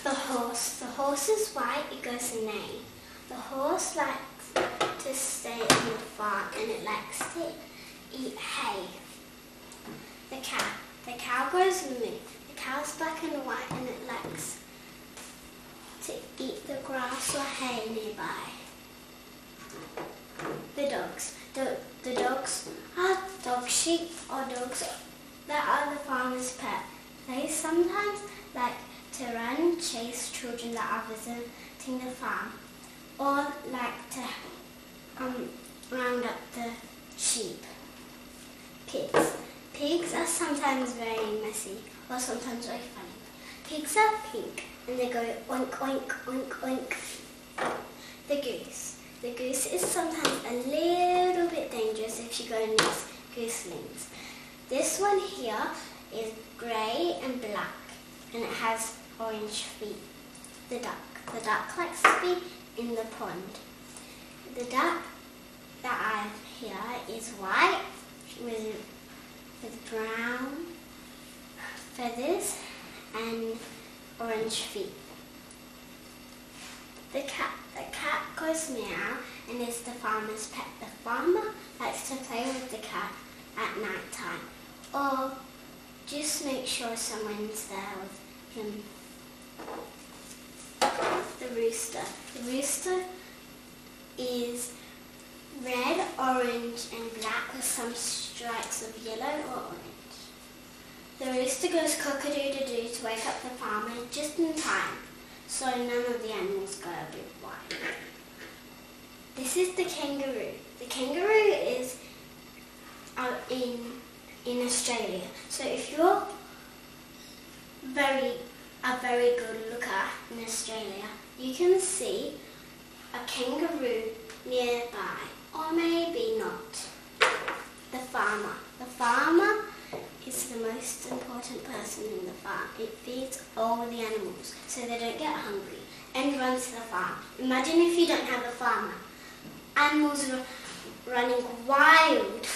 The horse. The horse is white, it goes neigh. The horse likes to stay on the farm and it likes to eat hay. The cow. The cow goes moo. The cow's black and white and it likes to eat the grass or hay nearby. The dogs. The dogs are dog, sheep or dogs that are the farmer's pet. They sometimes like to run, chase children that are visiting the farm, or like to round up the sheep. Pigs. Pigs are sometimes very messy or sometimes very funny. Pigs are pink and they go oink, oink, oink, oink. The goose. The goose is sometimes a little bit dangerous if you go in these gooselings. This one here is grey and black and it has orange feet. The duck. The duck likes to be in the pond. The duck that I have here is white with brown feathers and orange feet. The cat goes meow and is the farmer's pet. The farmer likes to play with the cat at night time or just make sure someone's there with him. The rooster. The rooster is red, orange and black with some stripes of yellow or orange. The rooster goes cock-a-doodle-doo to wake up the farmer just in time so none of the animals go a bit wild. This is the kangaroo. The kangaroo is in Australia. So if you're a very good looker in Australia, you can see a kangaroo nearby, or maybe not. The farmer. The farmer is the most important person in the farm. It feeds all the animals so they don't get hungry and runs the farm. Imagine if you don't have a farmer. Animals are running wild